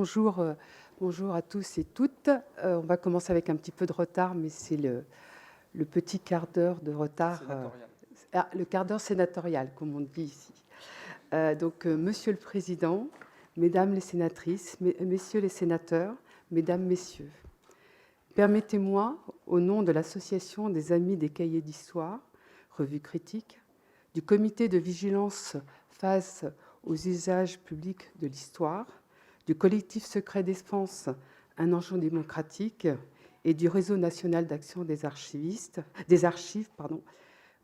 Bonjour, bonjour à tous et toutes. On va commencer avec un petit peu de retard, mais c'est le petit quart d'heure de retard. Le quart d'heure sénatorial, comme on dit ici. Monsieur le Président, Mesdames les sénatrices, Messieurs les sénateurs, Mesdames, Messieurs, permettez-moi, au nom de l'Association des Amis des Cahiers d'Histoire, revue critique, du Comité de vigilance face aux usages publics de l'histoire, du collectif Secret Défense, un enjeu démocratique, et du Réseau national d'action des archives,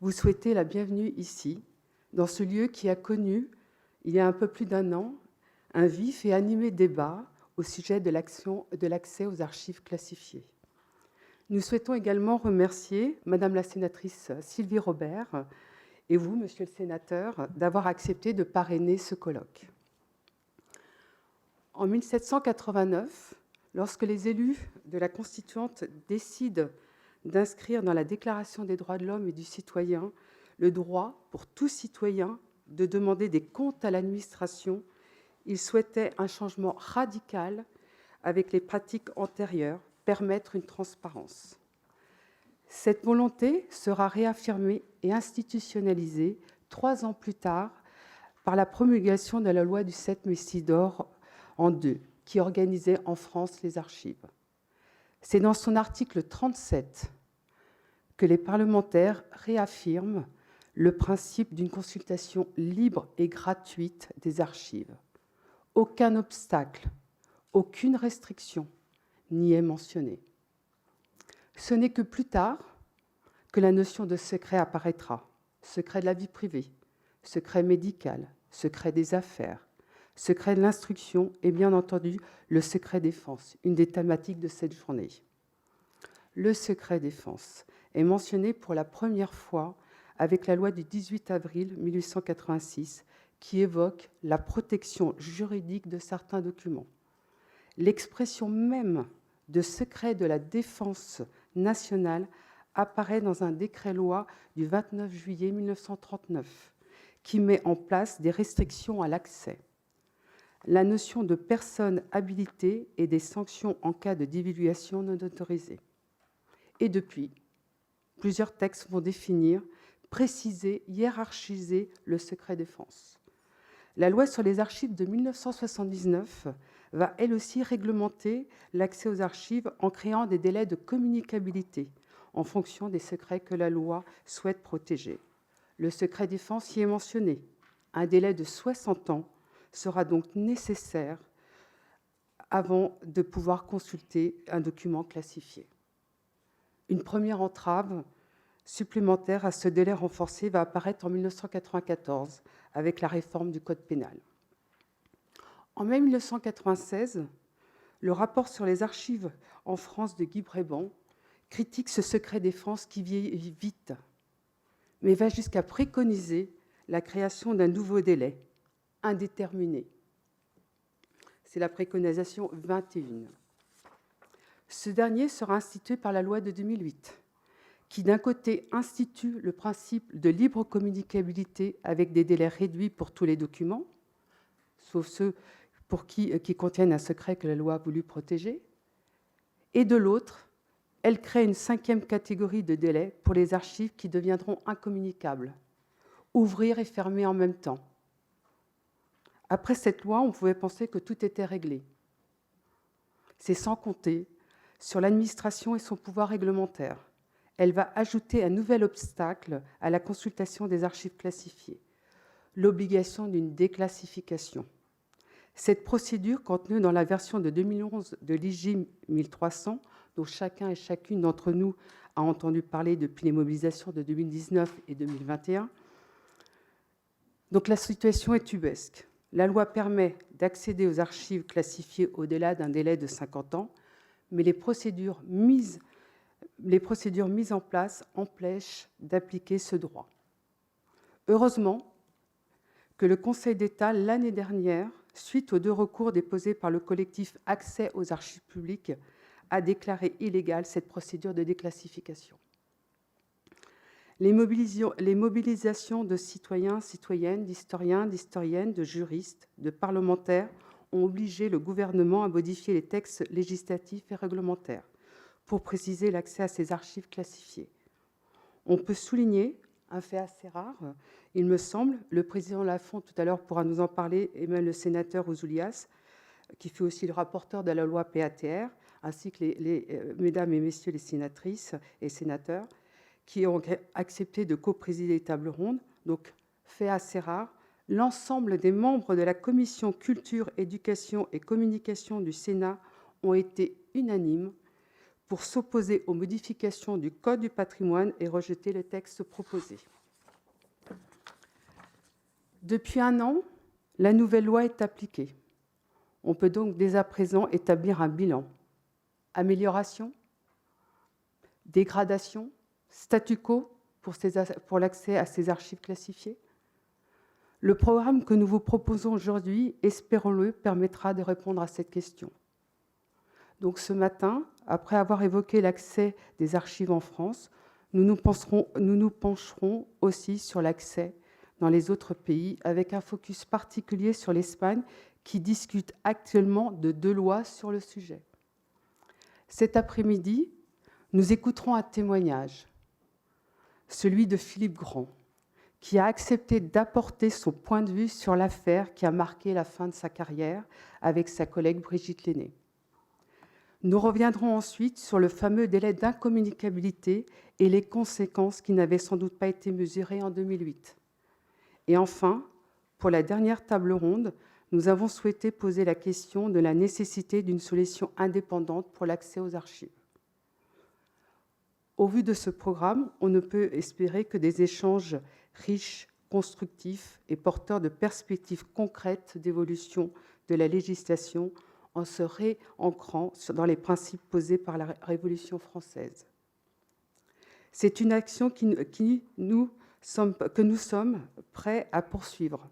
vous souhaitez la bienvenue ici, dans ce lieu qui a connu, il y a un peu plus d'un an, un vif et animé débat au sujet de l'accès aux archives classifiées. Nous souhaitons également remercier Madame la sénatrice Sylvie Robert et vous, Monsieur le sénateur, d'avoir accepté de parrainer ce colloque. En 1789, lorsque les élus de la Constituante décident d'inscrire dans la Déclaration des droits de l'homme et du citoyen le droit pour tout citoyen de demander des comptes à l'administration, ils souhaitaient un changement radical avec les pratiques antérieures, permettre une transparence. Cette volonté sera réaffirmée et institutionnalisée 3 ans plus tard par la promulgation de la loi du 7 Messidor en 2, qui organisait en France les archives. C'est dans son article 37 que les parlementaires réaffirment le principe d'une consultation libre et gratuite des archives. Aucun obstacle, aucune restriction n'y est mentionné. Ce n'est que plus tard que la notion de secret apparaîtra. Secret de la vie privée, secret médical, secret des affaires, secret de l'instruction et bien entendu le secret défense, une des thématiques de cette journée. Le secret défense est mentionné pour la première fois avec la loi du 18 avril 1886 qui évoque la protection juridique de certains documents. L'expression même de secret de la défense nationale apparaît dans un décret-loi du 29 juillet 1939 qui met en place des restrictions à l'accès. La notion de personne habilitée et des sanctions en cas de divulgation non autorisée. Et depuis, plusieurs textes vont définir, préciser, hiérarchiser le secret défense. La loi sur les archives de 1979 va elle aussi réglementer l'accès aux archives en créant des délais de communicabilité en fonction des secrets que la loi souhaite protéger. Le secret défense y est mentionné. Un délai de 60 ans sera donc nécessaire avant de pouvoir consulter un document classifié. Une première entrave supplémentaire à ce délai renforcé va apparaître en 1994 avec la réforme du Code pénal. En mai 1996, le rapport sur les archives en France de Guy Bréban critique ce secret défense qui vieillit vite, mais va jusqu'à préconiser la création d'un nouveau délai, indéterminé. C'est la préconisation 21. Ce dernier sera institué par la loi de 2008, qui d'un côté institue le principe de libre communicabilité avec des délais réduits pour tous les documents, sauf ceux pour qui contiennent un secret que la loi a voulu protéger, et de l'autre, elle crée une 5e catégorie de délais pour les archives qui deviendront incommunicables, ouvrir et fermer en même temps. Après cette loi, on pouvait penser que tout était réglé. C'est sans compter sur l'administration et son pouvoir réglementaire. Elle va ajouter un nouvel obstacle à la consultation des archives classifiées, l'obligation d'une déclassification. Cette procédure, contenue dans la version de 2011 de l'IJ 1300, dont chacun et chacune d'entre nous a entendu parler depuis les mobilisations de 2019 et 2021, donc la situation est ubuesque. La loi permet d'accéder aux archives classifiées au-delà d'un délai de 50 ans, mais les procédures mises en place empêchent d'appliquer ce droit. Heureusement que le Conseil d'État, l'année dernière, suite aux 2 recours déposés par le collectif Accès aux archives publiques, a déclaré illégale cette procédure de déclassification. Les mobilisations de citoyens, citoyennes, d'historiens, d'historiennes, de juristes, de parlementaires ont obligé le gouvernement à modifier les textes législatifs et réglementaires pour préciser l'accès à ces archives classifiées. On peut souligner un fait assez rare, il me semble, le président Lafont tout à l'heure pourra nous en parler, et même le sénateur Ouzoulias, qui fait aussi le rapporteur de la loi PATR, ainsi que mesdames et messieurs les sénatrices et sénateurs, qui ont accepté de coprésider les tables rondes. Donc, fait assez rare, l'ensemble des membres de la commission culture, éducation et communication du Sénat ont été unanimes pour s'opposer aux modifications du Code du patrimoine et rejeter le texte proposé. Depuis un an, la nouvelle loi est appliquée. On peut donc dès à présent établir un bilan. Amélioration, dégradation, statu quo pour l'accès à ces archives classifiées. Le programme que nous vous proposons aujourd'hui, espérons-le, permettra de répondre à cette question. Donc ce matin, après avoir évoqué l'accès des archives en France, nous nous pencherons aussi sur l'accès dans les autres pays, avec un focus particulier sur l'Espagne, qui discute actuellement de 2 lois sur le sujet. Cet après-midi, nous écouterons un témoignage, celui de Philippe Grand, qui a accepté d'apporter son point de vue sur l'affaire qui a marqué la fin de sa carrière avec sa collègue Brigitte Lenné. Nous reviendrons ensuite sur le fameux délai d'incommunicabilité et les conséquences qui n'avaient sans doute pas été mesurées en 2008. Et enfin, pour la dernière table ronde, nous avons souhaité poser la question de la nécessité d'une solution indépendante pour l'accès aux archives. Au vu de ce programme, on ne peut espérer que des échanges riches, constructifs et porteurs de perspectives concrètes d'évolution de la législation en se réancrant dans les principes posés par la Révolution française. C'est une action que nous sommes prêts à poursuivre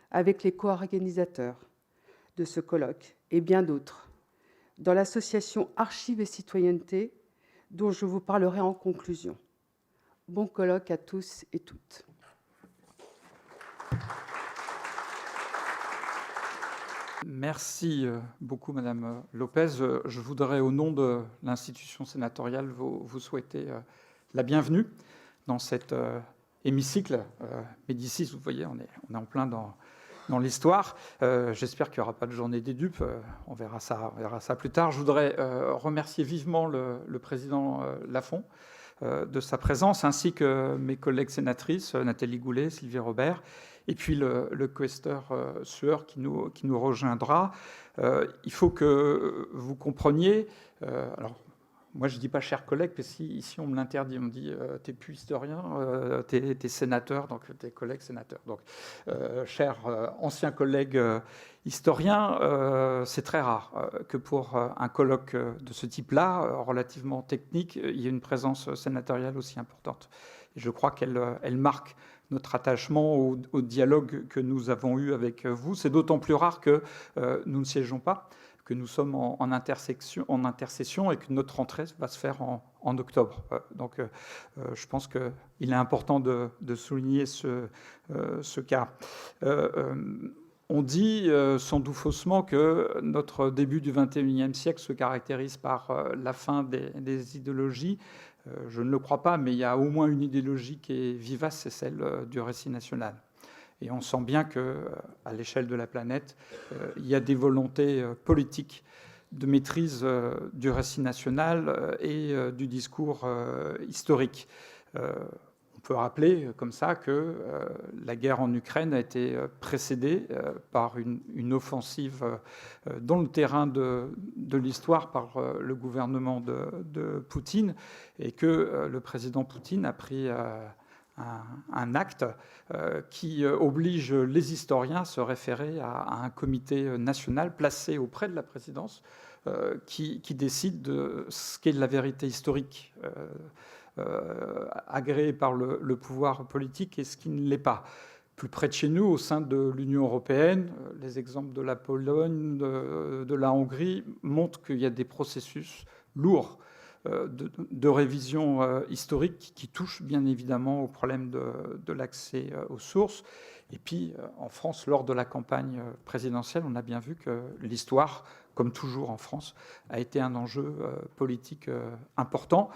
avec les co-organisateurs de ce colloque et bien d'autres, dans l'association Archives et Citoyenneté, dont je vous parlerai en conclusion. Bon colloque à tous et toutes. Merci beaucoup, Madame Lopez. Je voudrais, au nom de l'institution sénatoriale, vous souhaiter la bienvenue dans cet hémicycle. Médicis, vous voyez, on est en plein dans l'histoire. J'espère qu'il n'y aura pas de journée des dupes. On verra ça plus tard. Je voudrais remercier vivement le président Lafont de sa présence, ainsi que mes collègues sénatrices, Nathalie Goulet, Sylvie Robert, et puis le questeur Sueur qui nous rejoindra. Il faut que vous compreniez... alors, moi, je ne dis pas cher collègue, parce qu'ici, on me l'interdit. On me dit, tu n'es plus historien, tu es sénateur, donc tu es collègue sénateur. Donc, cher ancien collègue historien, c'est très rare que pour un colloque de ce type-là, relativement technique, il y ait une présence sénatoriale aussi importante. Et je crois qu'elle marque notre attachement au dialogue que nous avons eu avec vous. C'est d'autant plus rare que nous ne siégeons pas, que nous sommes en intercession et que notre rentrée va se faire en octobre. Donc, je pense qu'il est important de souligner ce cas. On dit sans doute faussement que notre début du XXIe siècle se caractérise par la fin des idéologies. Je ne le crois pas, mais il y a au moins une idéologie qui est vivace, c'est celle du récit national. Et on sent bien qu'à l'échelle de la planète, il y a des volontés politiques de maîtrise du récit national et du discours historique. On peut rappeler comme ça que la guerre en Ukraine a été précédée par une offensive dans le terrain de l'histoire par le gouvernement de Poutine, et que le président Poutine a pris un acte qui oblige les historiens à se référer à un comité national placé auprès de la présidence qui décide de ce qu'est la vérité historique agréée par le pouvoir politique et ce qui ne l'est pas. Plus près de chez nous, au sein de l'Union européenne, les exemples de la Pologne, de la Hongrie montrent qu'il y a des processus lourds de révision historique qui touche bien évidemment au problème de l'accès aux sources. Et puis, en France, lors de la campagne présidentielle, on a bien vu que l'histoire, comme toujours en France, a été un enjeu politique important.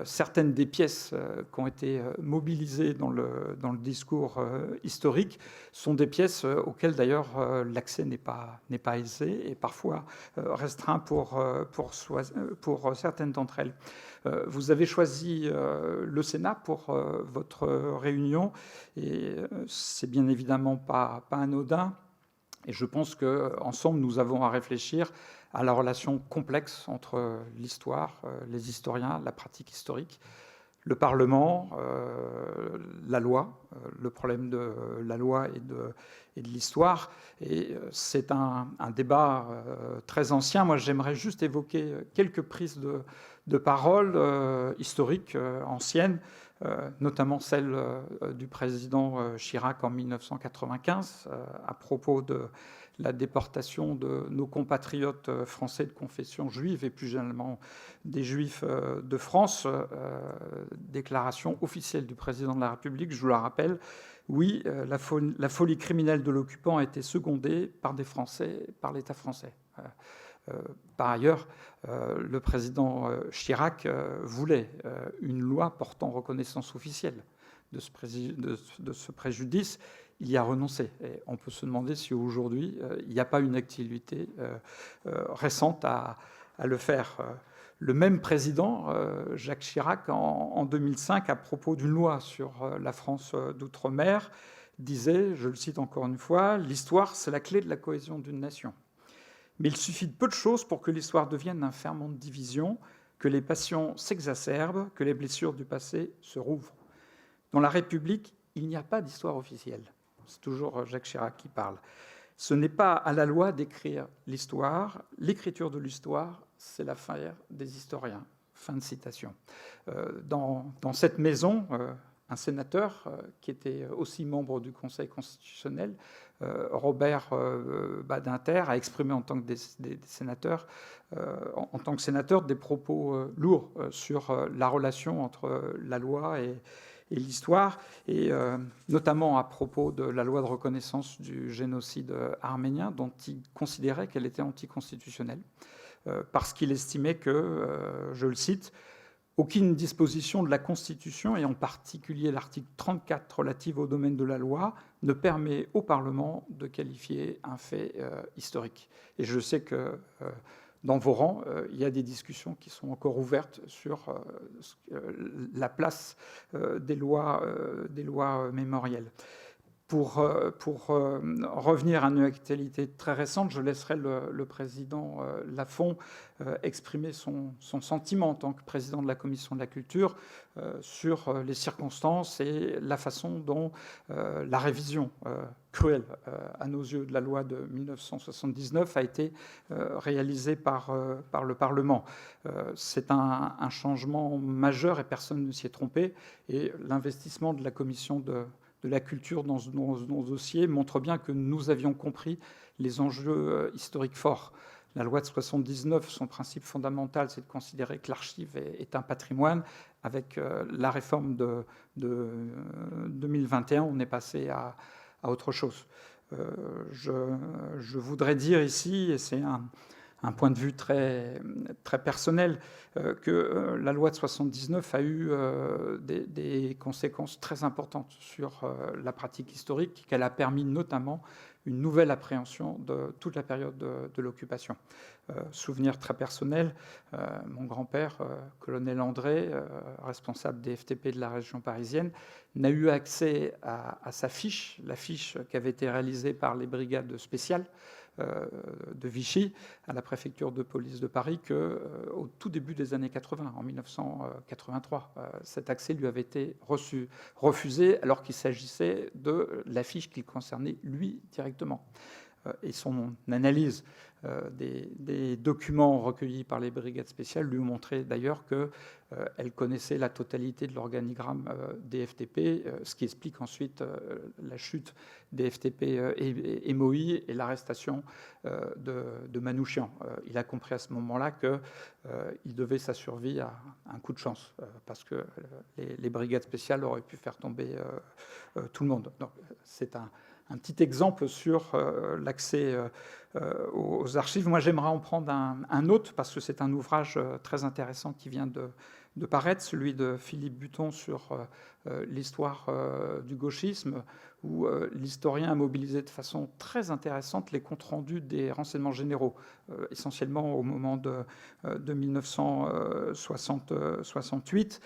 Certaines des pièces qui ont été mobilisées dans le discours historique sont des pièces auxquelles d'ailleurs l'accès n'est pas aisé et parfois restreint pour certaines d'entre elles. Vous avez choisi le Sénat pour votre réunion et c'est bien évidemment pas anodin. Et je pense qu'ensemble, nous avons à réfléchir à la relation complexe entre l'histoire, les historiens, la pratique historique, le Parlement, la loi, le problème de la loi et de l'histoire. Et c'est un débat très ancien. Moi, j'aimerais juste évoquer quelques prises de parole historiques anciennes, notamment celle du président Chirac en 1995 à propos de la déportation de nos compatriotes français de confession juive et plus généralement des Juifs de France. Déclaration officielle du président de la République, je vous la rappelle. Oui, la folie criminelle de l'occupant a été secondée par des Français, par l'État français. Par ailleurs, le président Chirac voulait une loi portant reconnaissance officielle de ce préjudice. Il y a renoncé. Et on peut se demander si aujourd'hui, il n'y a pas une activité récente à le faire. Le même président, Jacques Chirac, en 2005, à propos d'une loi sur la France d'outre-mer, disait, je le cite encore une fois, « L'histoire, c'est la clé de la cohésion d'une nation. Mais il suffit de peu de choses pour que l'histoire devienne un ferment de division, que les passions s'exacerbent, que les blessures du passé se rouvrent. Dans la République, il n'y a pas d'histoire officielle. » C'est toujours Jacques Chirac qui parle. Ce n'est pas à la loi d'écrire l'histoire. L'écriture de l'histoire, c'est l'affaire des historiens. Fin de citation. Dans cette maison, un sénateur qui était aussi membre du Conseil constitutionnel, Robert Badinter, a exprimé en tant que en tant que sénateur des propos lourds sur la relation entre la loi et l'histoire, et notamment à propos de la loi de reconnaissance du génocide arménien, dont il considérait qu'elle était anticonstitutionnelle, parce qu'il estimait que, je le cite, « aucune disposition de la Constitution, et en particulier l'article 34 relatif au domaine de la loi, ne permet au Parlement de qualifier un fait historique. » Et je sais que dans vos rangs, il y a des discussions qui sont encore ouvertes sur la place des lois mémorielles. Pour revenir à une actualité très récente, je laisserai le président Lafont exprimer son sentiment en tant que président de la Commission de la Culture sur les circonstances et la façon dont la révision cruelle à nos yeux de la loi de 1979 a été réalisée par le Parlement. C'est un changement majeur et personne ne s'y est trompé. Et l'investissement de la Commission de la culture dans ce dossier montre bien que nous avions compris les enjeux historiques forts. La loi de 79, son principe fondamental, c'est de considérer que l'archive est un patrimoine. Avec la réforme de 2021, on est passé à autre chose. Je voudrais dire ici, et c'est un point de vue très, très personnel, que la loi de 79 a eu des conséquences très importantes sur la pratique historique, qu'elle a permis notamment une nouvelle appréhension de toute la période de l'occupation. Souvenir très personnel, mon grand-père, colonel André, responsable des FTP de la région parisienne, n'a eu accès à sa fiche, la fiche qui avait été réalisée par les brigades spéciales de Vichy à la préfecture de police de Paris qu'au tout début des années 80, en 1983. Cet accès lui avait été refusé alors qu'il s'agissait de la fiche qui le concernait lui directement. et son analyse des documents recueillis par les brigades spéciales lui ont montré d'ailleurs qu'elle connaissait la totalité de l'organigramme des FTP, ce qui explique ensuite la chute des FTP et MOI et l'arrestation de Manouchian. Il a compris à ce moment-là qu'il devait sa survie à un coup de chance, parce que les brigades spéciales auraient pu faire tomber tout le monde. Donc, c'est un petit exemple sur l'accès aux archives. Moi, j'aimerais en prendre un autre, parce que c'est un ouvrage très intéressant qui vient de paraître, celui de Philippe Buton sur l'histoire du gauchisme, où l'historien a mobilisé de façon très intéressante les comptes rendus des renseignements généraux, essentiellement au moment de 1968,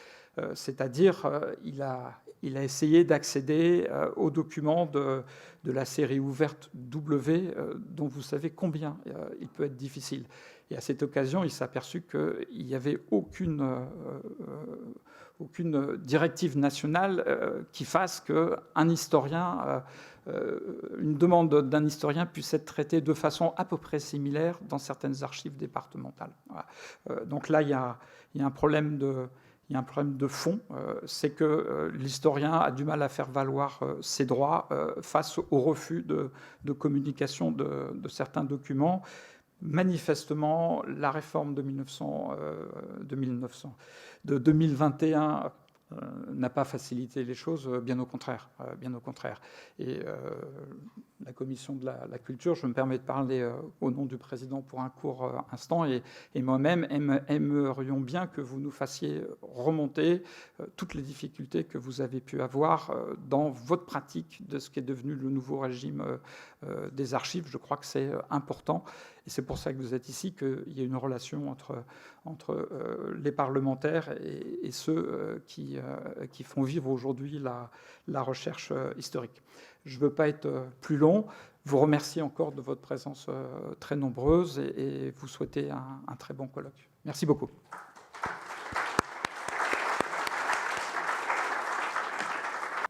c'est-à-dire il a essayé d'accéder aux documents de la série ouverte W, dont vous savez combien il peut être difficile. Et à cette occasion, il s'est aperçu qu'il n'y avait aucune directive nationale qui fasse qu'un historien, une demande d'un historien puisse être traitée de façon à peu près similaire dans certaines archives départementales. Voilà. Donc là, il y a un problème de fond, c'est que l'historien a du mal à faire valoir ses droits face au refus de communication de certains documents. Manifestement, la réforme de 2021 n'a pas facilité les choses, bien au contraire. Bien au contraire. Et la commission de la culture, je me permets de parler au nom du président pour un court instant, et moi-même aimerions bien que vous nous fassiez remonter toutes les difficultés que vous avez pu avoir dans votre pratique de ce qui est devenu le nouveau régime des archives. Je crois que c'est important, et c'est pour ça que vous êtes ici, qu'il y a une relation entre les parlementaires et ceux qui font vivre aujourd'hui la recherche historique. Je ne veux pas être plus long. Vous remercie encore de votre présence très nombreuse et vous souhaitez un très bon colloque. Merci beaucoup.